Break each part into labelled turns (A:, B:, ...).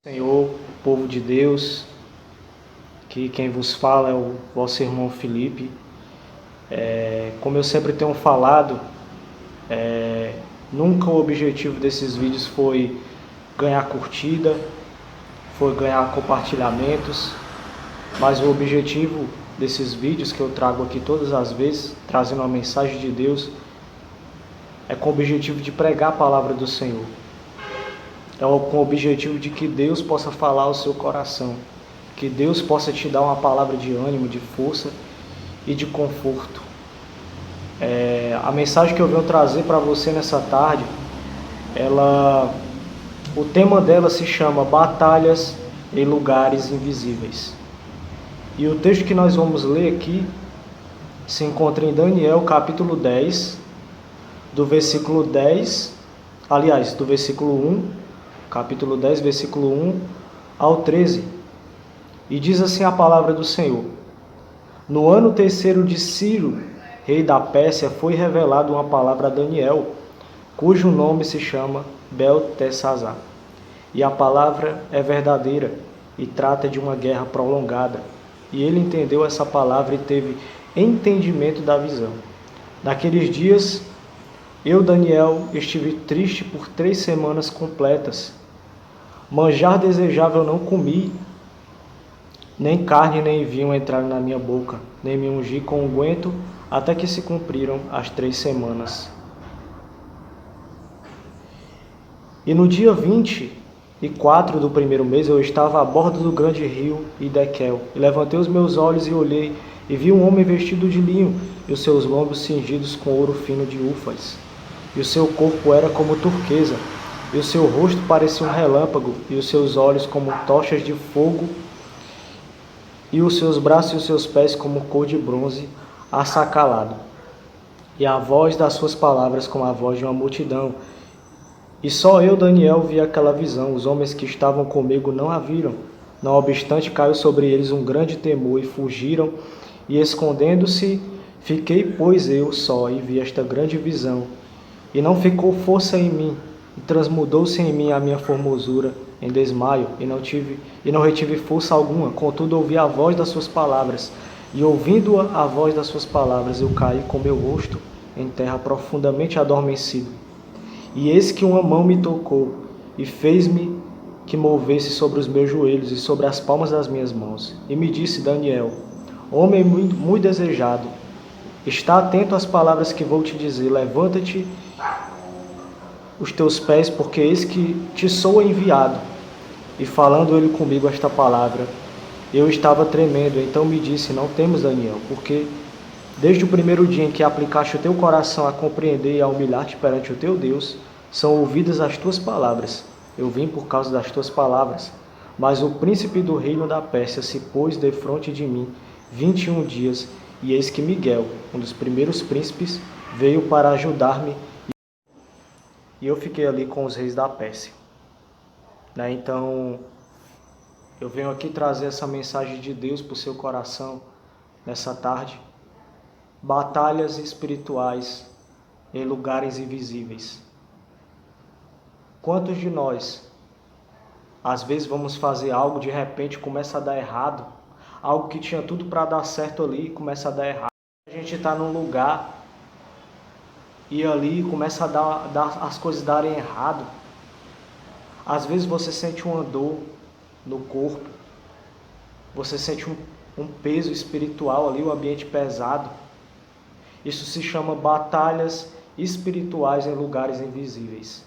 A: Senhor, povo de Deus, que quem vos fala é o vosso irmão Felipe. Como eu sempre tenho falado, nunca o objetivo desses vídeos foi ganhar curtida, foi ganhar compartilhamentos, mas o objetivo desses vídeos que eu trago aqui todas as vezes, trazendo uma mensagem de Deus, é com o objetivo de pregar a palavra do Senhor. É com o objetivo de que Deus possa falar ao seu coração, que Deus possa te dar uma palavra de ânimo, de força e de conforto. A mensagem que eu venho trazer para você nessa tarde, o tema dela se chama Batalhas em Lugares Invisíveis. E o texto que nós vamos ler aqui se encontra em Daniel capítulo 10, do versículo 1, capítulo 10, versículo 1 ao 13. E diz assim a palavra do Senhor: No ano terceiro de Ciro, rei da Pérsia, foi revelada uma palavra a Daniel, cujo nome se chama Beltesazar. E a palavra é verdadeira e trata de uma guerra prolongada. E ele entendeu essa palavra e teve entendimento da visão. Naqueles dias, eu, Daniel, estive triste por 3 semanas completas. Manjar desejável não comi, nem carne nem vinho entraram na minha boca, nem me ungi com unguento, até que se cumpriram as 3 semanas. E no dia 24 do primeiro mês, eu estava à borda do grande rio Idequel, e levantei os meus olhos e olhei, e vi um homem vestido de linho, e os seus lombos cingidos com ouro fino de Úfaz, e o seu corpo era como turquesa, e o seu rosto parecia um relâmpago, e os seus olhos como tochas de fogo, e os seus braços e os seus pés como cor de bronze assacalado. E a voz das suas palavras como a voz de uma multidão. E só eu, Daniel, vi aquela visão. Os homens que estavam comigo não a viram. Não obstante, caiu sobre eles um grande temor e fugiram, e escondendo-se, fiquei, pois, eu só, e vi esta grande visão. E não ficou força em mim, e transmudou-se em mim a minha formosura em desmaio, e não retive força alguma. Contudo, ouvi a voz das suas palavras, e ouvindo a voz das suas palavras, eu caí com meu rosto em terra profundamente adormecido. E eis que uma mão me tocou, e fez-me que movesse sobre os meus joelhos e sobre as palmas das minhas mãos. E me disse: Daniel, homem muito desejado, está atento às palavras que vou te dizer. Levanta-te os teus pés, porque eis que te sou enviado. E falando ele comigo esta palavra, eu estava tremendo. Então me disse: não temas, Daniel, porque desde o primeiro dia em que aplicaste o teu coração a compreender e a humilhar-te perante o teu Deus, são ouvidas as tuas palavras. Eu vim por causa das tuas palavras. Mas o príncipe do reino da Pérsia se pôs defronte de mim 21 dias, e eis que Miguel, um dos primeiros príncipes, veio para ajudar-me, e eu fiquei ali com os reis da Pérsia. Então, eu venho aqui trazer essa mensagem de Deus para o seu coração nessa tarde. Batalhas espirituais em lugares invisíveis. Quantos de nós, às vezes, vamos fazer algo, de repente começa a dar errado, algo que tinha tudo para dar certo ali, começa a dar errado. A gente está num lugar e ali começa a as coisas darem errado. Às vezes você sente uma dor no corpo, você sente um peso espiritual ali, um ambiente pesado. Isso se chama batalhas espirituais em lugares invisíveis.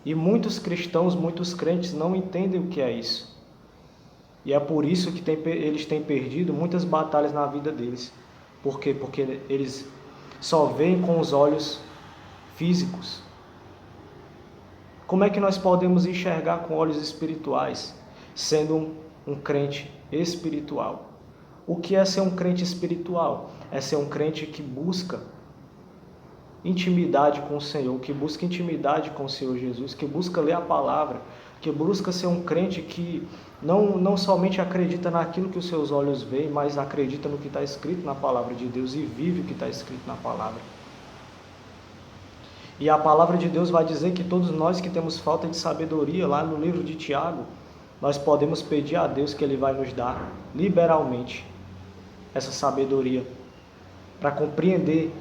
A: E muitos cristãos, muitos crentes não entendem o que é isso. E é por isso que eles têm perdido muitas batalhas na vida deles. Por quê? Porque eles só veem com os olhos físicos. Como é que nós podemos enxergar com olhos espirituais, sendo um crente espiritual? O que é ser um crente espiritual? É ser um crente que busca intimidade com o Senhor, que busca intimidade com o Senhor Jesus, que busca ler a palavra, que busca ser um crente que não somente acredita naquilo que os seus olhos veem, mas acredita no que está escrito na palavra de Deus e vive o que está escrito na palavra. E a palavra de Deus vai dizer que todos nós que temos falta de sabedoria, lá no livro de Tiago, nós podemos pedir a Deus que Ele vai nos dar liberalmente essa sabedoria para compreender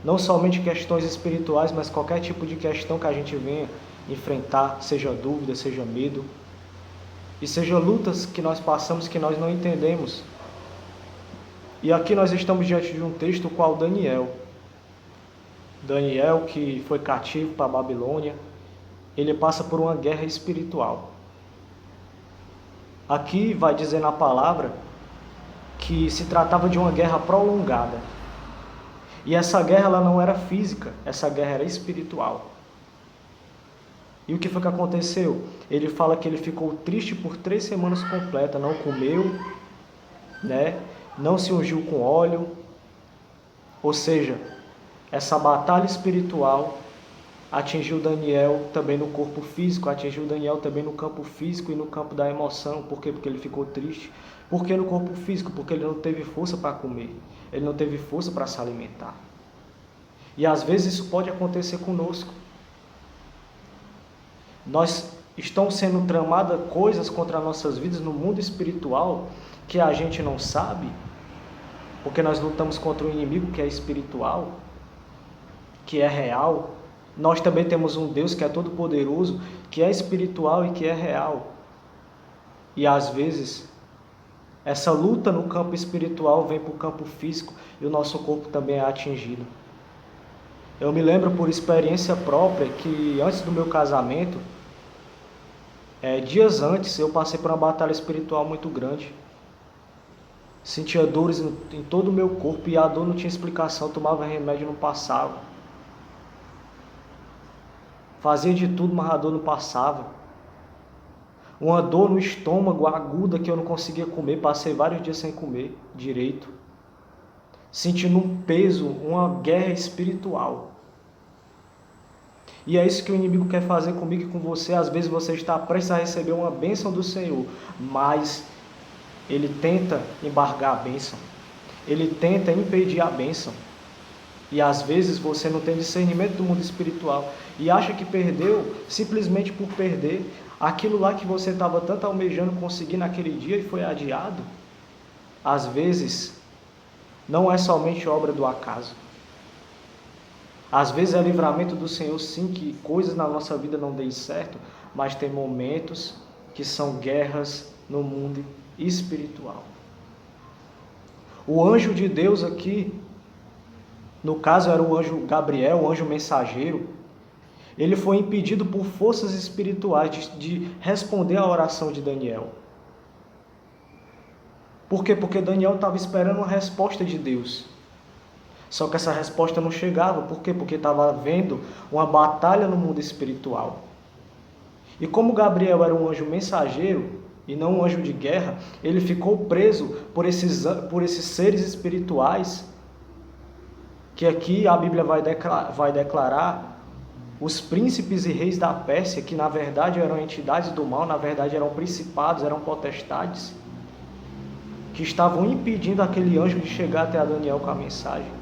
A: não somente questões espirituais, mas qualquer tipo de questão que a gente venha enfrentar, seja dúvida, seja medo, e seja lutas que nós passamos que nós não entendemos. E aqui nós estamos diante de um texto qual Daniel, que foi cativo para a Babilônia, ele passa por uma guerra espiritual. Aqui vai dizer na palavra que se tratava de uma guerra prolongada. E essa guerra ela não era física, essa guerra era espiritual. E o que foi que aconteceu? Ele fala que ele ficou triste por 3 semanas completas, não comeu, não se ungiu com óleo. Ou seja, essa batalha espiritual atingiu Daniel também no corpo físico, atingiu Daniel também no campo físico e no campo da emoção. Por quê? Porque ele ficou triste. Por que no corpo físico? Porque ele não teve força para comer, ele não teve força para se alimentar. E às vezes isso pode acontecer conosco. Nós estão sendo tramadas coisas contra nossas vidas no mundo espiritual que a gente não sabe, porque nós lutamos contra um inimigo que é espiritual, que é real. Nós também temos um Deus que é todo poderoso, que é espiritual e que é real. E às vezes essa luta no campo espiritual vem para o campo físico e o nosso corpo também é atingido. Eu me lembro por experiência própria que antes do meu casamento, dias antes, eu passei por uma batalha espiritual muito grande. Sentia dores em todo o meu corpo e a dor não tinha explicação, tomava remédio e não passava. Fazia de tudo, mas a dor não passava. Uma dor no estômago aguda que eu não conseguia comer, passei vários dias sem comer direito. Sentindo um peso, uma guerra espiritual. E é isso que o inimigo quer fazer comigo e com você. Às vezes você está prestes a receber uma bênção do Senhor, mas ele tenta embargar a bênção. Ele tenta impedir a bênção. E às vezes você não tem discernimento do mundo espiritual e acha que perdeu simplesmente por perder aquilo lá que você estava tanto almejando conseguir naquele dia e foi adiado. Às vezes não é somente obra do acaso. Às vezes é livramento do Senhor, sim, que coisas na nossa vida não deem certo, mas tem momentos que são guerras no mundo espiritual. O anjo de Deus aqui, no caso era o anjo Gabriel, o anjo mensageiro, ele foi impedido por forças espirituais de responder à oração de Daniel. Por quê? Porque Daniel estava esperando uma resposta de Deus. Só que essa resposta não chegava. Por quê? Porque estava havendo uma batalha no mundo espiritual. E como Gabriel era um anjo mensageiro e não um anjo de guerra, ele ficou preso por esses seres espirituais, que aqui a Bíblia vai declarar os príncipes e reis da Pérsia, que na verdade eram entidades do mal, na verdade eram principados, eram potestades, que estavam impedindo aquele anjo de chegar até a Daniel com a mensagem.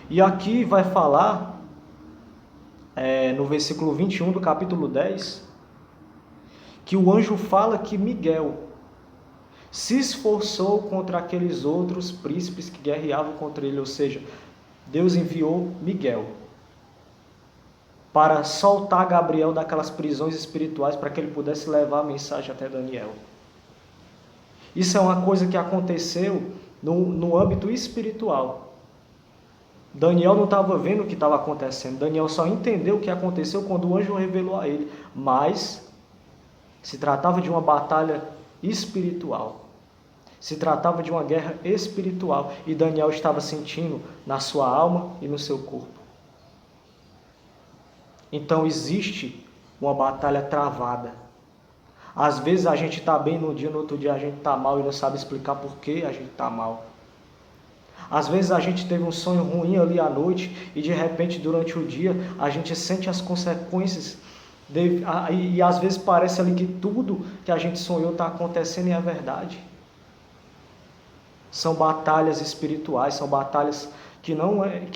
A: E aqui vai falar, no versículo 21 do capítulo 10, que o anjo fala que Miguel se esforçou contra aqueles outros príncipes que guerreavam contra ele, ou seja, Deus enviou Miguel para soltar Gabriel daquelas prisões espirituais para que ele pudesse levar a mensagem até Daniel. Isso é uma coisa que aconteceu no âmbito espiritual. Daniel não estava vendo o que estava acontecendo. Daniel só entendeu o que aconteceu quando o anjo revelou a ele. Mas se tratava de uma batalha espiritual. Se tratava de uma guerra espiritual. E Daniel estava sentindo na sua alma e no seu corpo. Então existe uma batalha travada. Às vezes a gente está bem num dia, no outro dia a gente está mal e não sabe explicar por que a gente está mal. Às vezes a gente teve um sonho ruim ali à noite e de repente durante o dia a gente sente as consequências e às vezes parece ali que tudo que a gente sonhou está acontecendo e é verdade. São batalhas espirituais, são batalhas que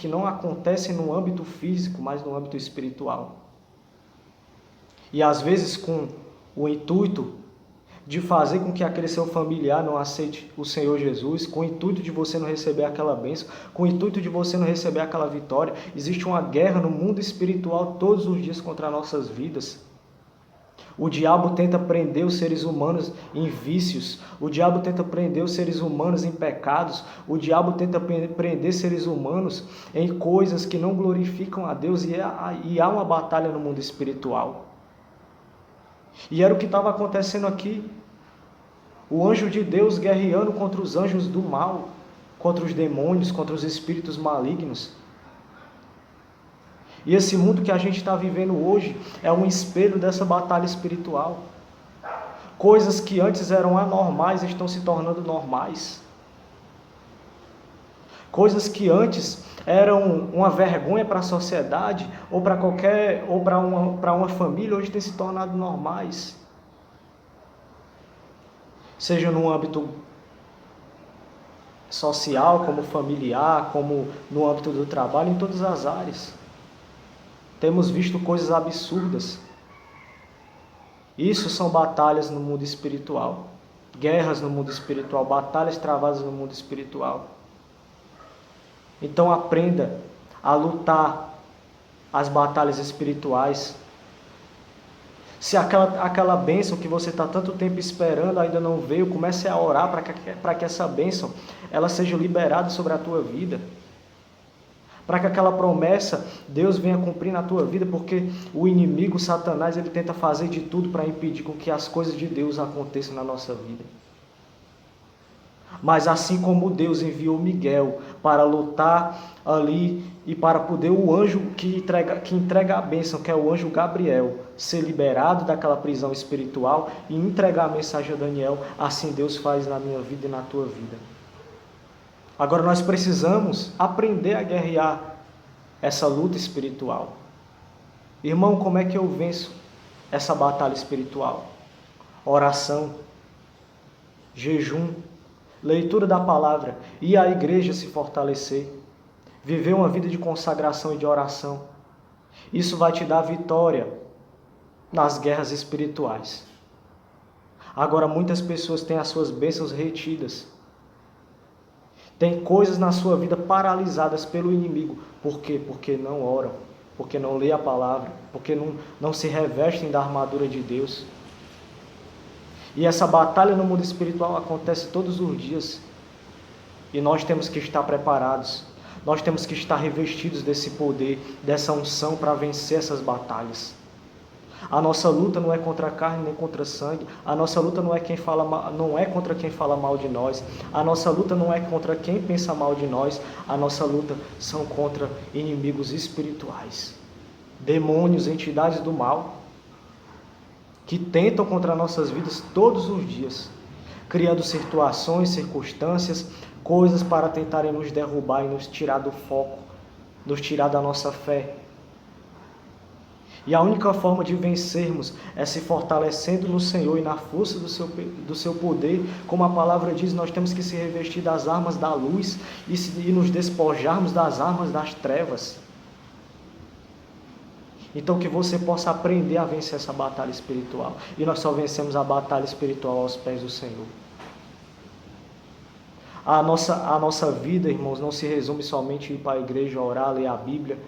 A: não acontecem no âmbito físico, mas no âmbito espiritual. E às vezes com o intuito de fazer com que aquele seu familiar não aceite o Senhor Jesus, com o intuito de você não receber aquela bênção, com o intuito de você não receber aquela vitória. Existe uma guerra no mundo espiritual todos os dias contra nossas vidas. O diabo tenta prender os seres humanos em vícios, o diabo tenta prender os seres humanos em pecados, o diabo tenta prender seres humanos em coisas que não glorificam a Deus, e há uma batalha no mundo espiritual. E era o que estava acontecendo aqui. O anjo de Deus guerreando contra os anjos do mal, contra os demônios, contra os espíritos malignos. E esse mundo que a gente está vivendo hoje é um espelho dessa batalha espiritual. Coisas que antes eram anormais estão se tornando normais. Coisas que antes eram uma vergonha para a sociedade ou para uma família, hoje têm se tornado normais. Seja no âmbito social, como familiar, como no âmbito do trabalho, em todas as áreas. Temos visto coisas absurdas. Isso são batalhas no mundo espiritual. Guerras no mundo espiritual, batalhas travadas no mundo espiritual. Então aprenda a lutar as batalhas espirituais. Se aquela bênção que você está tanto tempo esperando ainda não veio, comece a orar para que essa bênção ela seja liberada sobre a tua vida. Para que aquela promessa Deus venha cumprir na tua vida, porque o inimigo, Satanás, ele tenta fazer de tudo para impedir com que as coisas de Deus aconteçam na nossa vida. Mas assim como Deus enviou Miguel para lutar ali e para poder o anjo que entrega a bênção, que é o anjo Gabriel, ser liberado daquela prisão espiritual e entregar a mensagem a Daniel, assim Deus faz na minha vida e na tua vida. Agora nós precisamos aprender a guerrear essa luta espiritual. Irmão, como é que eu venço essa batalha espiritual? Oração, jejum, leitura da palavra, ir à igreja se fortalecer, viver uma vida de consagração e de oração. Isso vai te dar vitória nas guerras espirituais. Agora muitas pessoas têm as suas bênçãos retidas. Tem coisas na sua vida paralisadas pelo inimigo. Por quê? Porque não oram, porque não lê a palavra, porque não se revestem da armadura de Deus. E essa batalha no mundo espiritual acontece todos os dias. E nós temos que estar preparados. Nós temos que estar revestidos desse poder, dessa unção para vencer essas batalhas. A nossa luta não é contra a carne nem contra sangue. A nossa luta não é contra quem fala mal de nós. A nossa luta não é contra quem pensa mal de nós. A nossa luta são contra inimigos espirituais. Demônios, entidades do mal, que tentam contra nossas vidas todos os dias, criando situações, circunstâncias, coisas para tentarem nos derrubar e nos tirar do foco, nos tirar da nossa fé. E a única forma de vencermos é se fortalecendo no Senhor e na força do seu poder. Como a palavra diz, nós temos que se revestir das armas da luz e nos despojarmos das armas das trevas. Então que você possa aprender a vencer essa batalha espiritual. E nós só vencemos a batalha espiritual aos pés do Senhor. A nossa vida, irmãos, não se resume somente a ir para a igreja, orar, ler a Bíblia,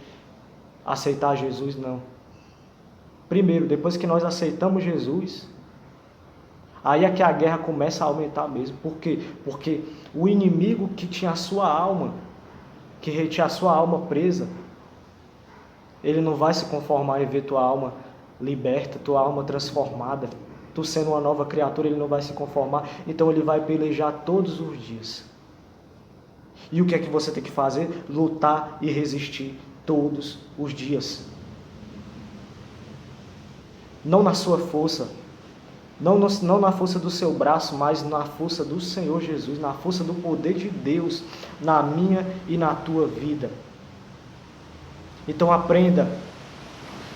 A: aceitar Jesus, não. Primeiro, depois que nós aceitamos Jesus, aí é que a guerra começa a aumentar mesmo. Por quê? Porque o inimigo que tinha a sua alma, que retinha a sua alma presa, ele não vai se conformar em ver tua alma liberta, tua alma transformada. Tu sendo uma nova criatura, ele não vai se conformar. Então ele vai pelejar todos os dias. E o que é que você tem que fazer? Lutar e resistir todos os dias. Não na sua força, não na força do seu braço, mas na força do Senhor Jesus, na força do poder de Deus, na minha e na tua vida. Então aprenda,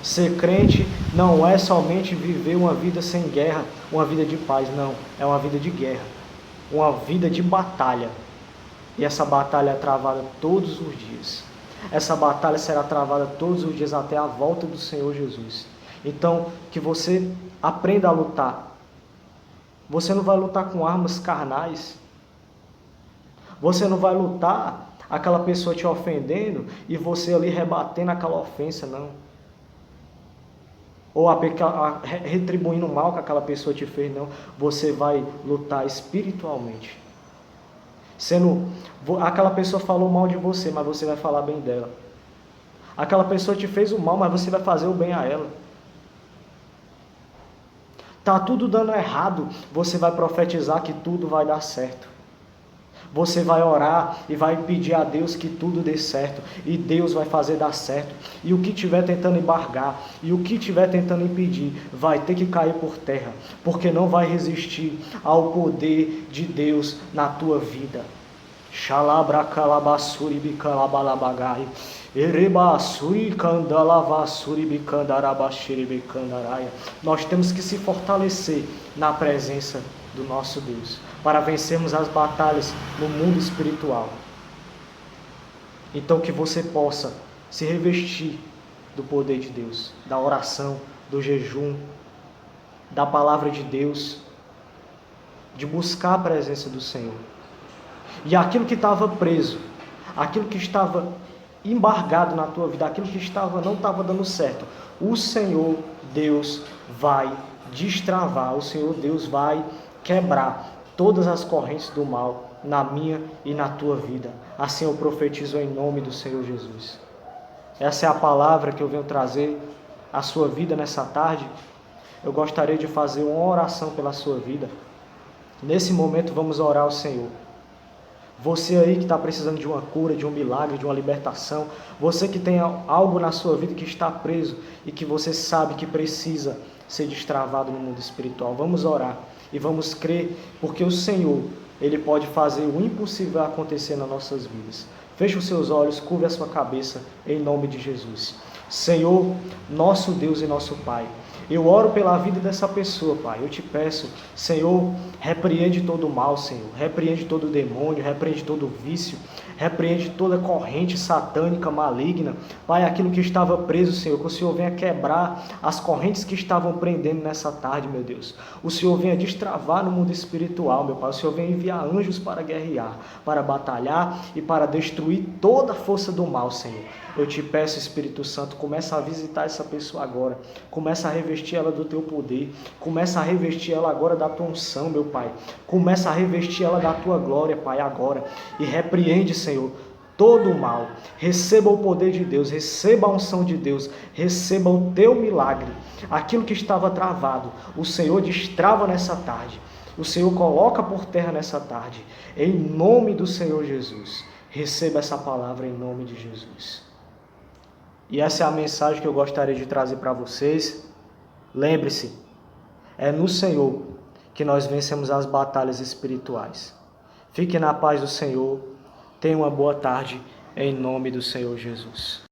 A: ser crente não é somente viver uma vida sem guerra, uma vida de paz, não, é uma vida de guerra, uma vida de batalha. E essa batalha é travada todos os dias. Essa batalha será travada todos os dias até a volta do Senhor Jesus. Então, que você aprenda a lutar. Você não vai lutar com armas carnais. Você não vai lutar aquela pessoa te ofendendo e você ali rebatendo aquela ofensa, não. Ou retribuindo o mal que aquela pessoa te fez, não. Você vai lutar espiritualmente. Aquela pessoa falou mal de você, mas você vai falar bem dela. Aquela pessoa te fez o mal, mas você vai fazer o bem a ela. Tá tudo dando errado, você vai profetizar que tudo vai dar certo. Você vai orar e vai pedir a Deus que tudo dê certo. E Deus vai fazer dar certo. E o que estiver tentando embargar, e o que estiver tentando impedir, vai ter que cair por terra. Porque não vai resistir ao poder de Deus na tua vida. Xalabracalabassuribicanabalabagai. Nós temos que se fortalecer na presença do nosso Deus, para vencermos as batalhas no mundo espiritual. Então que você possa se revestir do poder de Deus, da oração, do jejum, da palavra de Deus, de buscar a presença do Senhor. E aquilo que estava preso, aquilo que estava embargado na tua vida, aquilo que não estava dando certo, o Senhor Deus vai destravar, o Senhor Deus vai quebrar todas as correntes do mal na minha e na tua vida. Assim eu profetizo em nome do Senhor Jesus. Essa é a palavra que eu venho trazer à sua vida nessa tarde. Eu gostaria de fazer uma oração pela sua vida. Nesse momento vamos orar ao Senhor. Você aí que está precisando de uma cura, de um milagre, de uma libertação. Você que tem algo na sua vida que está preso e que você sabe que precisa ser destravado no mundo espiritual. Vamos orar e vamos crer, porque o Senhor, Ele pode fazer o impossível acontecer nas nossas vidas. Feche os seus olhos, curve a sua cabeça, em nome de Jesus. Senhor, nosso Deus e nosso Pai, eu oro pela vida dessa pessoa, Pai. Eu te peço, Senhor, repreende todo o mal, Senhor. Repreende todo o demônio, repreende todo o vício, repreende toda corrente satânica, maligna. Pai, aquilo que estava preso, Senhor, que o Senhor venha quebrar as correntes que estavam prendendo nessa tarde, meu Deus. O Senhor venha destravar no mundo espiritual, meu Pai. O Senhor venha enviar anjos para guerrear, para batalhar e para destruir toda a força do mal, Senhor. Eu te peço, Espírito Santo, começa a visitar essa pessoa agora. Começa a revestir ela do teu poder. Começa a revestir ela agora da tua unção, meu Pai. Começa a revestir ela da tua glória, Pai, agora. E repreende, Senhor, todo o mal. Receba o poder de Deus, receba a unção de Deus, receba o teu milagre. Aquilo que estava travado, o Senhor destrava nessa tarde. O Senhor coloca por terra nessa tarde. Em nome do Senhor Jesus. Receba essa palavra em nome de Jesus. E essa é a mensagem que eu gostaria de trazer para vocês. Lembre-se, é no Senhor que nós vencemos as batalhas espirituais. Fique na paz do Senhor. Tenha uma boa tarde em nome do Senhor Jesus.